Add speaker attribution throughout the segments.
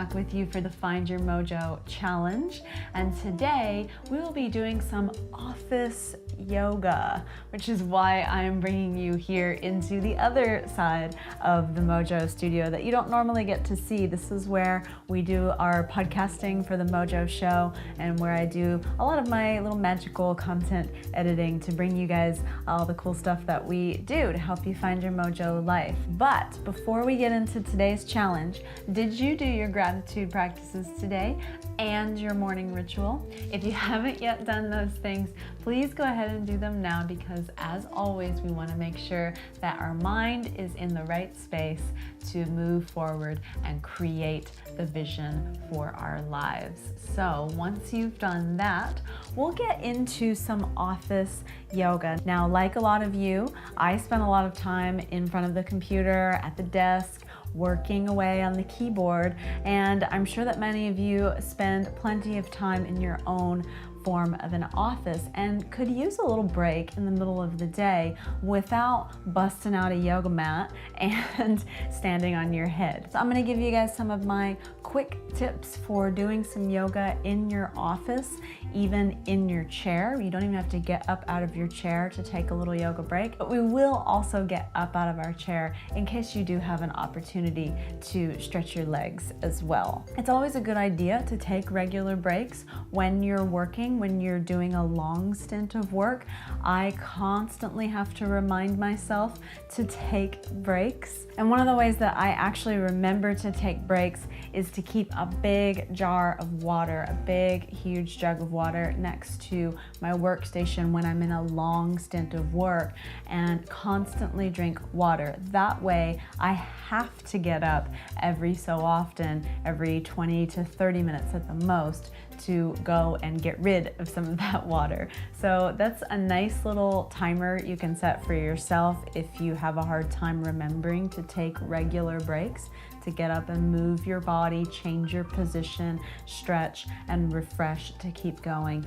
Speaker 1: back with you for the Find Your MOJO challenge, and today we will be doing some office yoga, which is why I'm bringing you here into the other side of the Mojo studio that you don't normally get to see. This is where we do our podcasting for the Mojo show and where I do a lot of my little magical content editing to bring you guys all the cool stuff that we do to help you find your Mojo life. But before we get into today's challenge, did you do your gratitude practices today and your morning ritual? If you haven't yet done those things, please go ahead and do them now, because as always, we want to make sure that our mind is in the right space to move forward and create the vision for our lives. So once you've done that, we'll get into some office yoga. Now, like a lot of you, I spend a lot of time in front of the computer, at the desk, working away on the keyboard, and I'm sure that many of you spend plenty of time in your own form of an office and could use a little break in the middle of the day without busting out a yoga mat and standing on your head. So I'm going to give you guys some of my quick tips for doing some yoga in your office, even in your chair. You don't even have to get up out of your chair to take a little yoga break, but we will also get up out of our chair in case you do have an opportunity to stretch your legs as well. It's always a good idea to take regular breaks when you're working, when you're doing a long stint of work. I constantly have to remind myself to take breaks. And one of the ways that I actually remember to take breaks is to keep a big jar of water, a big, huge jug of water next to my workstation when I'm in a long stint of work, and constantly drink water. That way, I have to get up every so often, every 20 to 30 minutes at the most, to go and get rid of some of that water. So that's a nice little timer you can set for yourself if you have a hard time remembering to take regular breaks, to get up and move your body, change your position, stretch, and refresh to keep going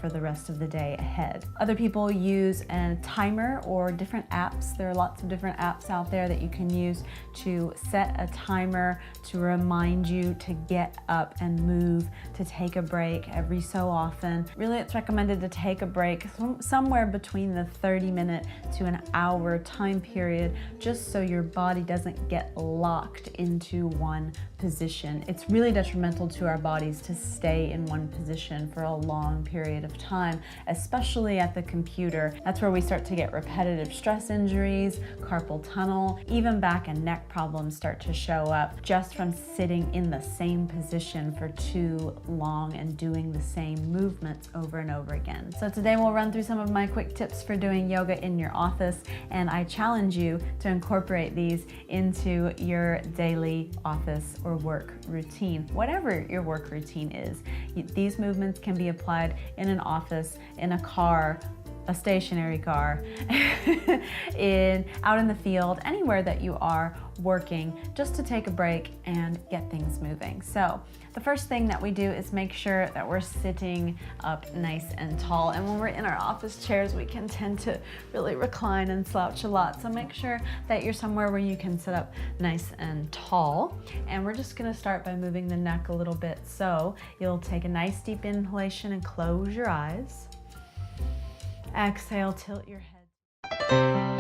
Speaker 1: for the rest of the day ahead. Other people use a timer or different apps. There are lots of different apps out there that you can use to set a timer to remind you to get up and move, to take a break every so often. Really, it's recommended to take a break somewhere between the 30-minute to an hour time period, just so your body doesn't get locked into one position. It's really detrimental to our bodies to stay in one position for a long period of time, especially at the computer. That's where we start to get repetitive stress injuries, carpal tunnel, even back and neck problems start to show up just from sitting in the same position for too long and doing the same movements over and over again. So today we'll run through some of my quick tips for doing yoga in your office, and I challenge you to incorporate these into your daily office or work routine. Whatever your work routine is, these movements can be applied in an office, in a car, a stationary car, out in the field, anywhere that you are working, just to take a break and get things moving. So the first thing that we do is make sure that we're sitting up nice and tall. And when we're in our office chairs, we can tend to really recline and slouch a lot. So make sure that you're somewhere where you can sit up nice and tall. And we're just gonna start by moving the neck a little bit. So you'll take a nice deep inhalation and close your eyes. Exhale, tilt your head.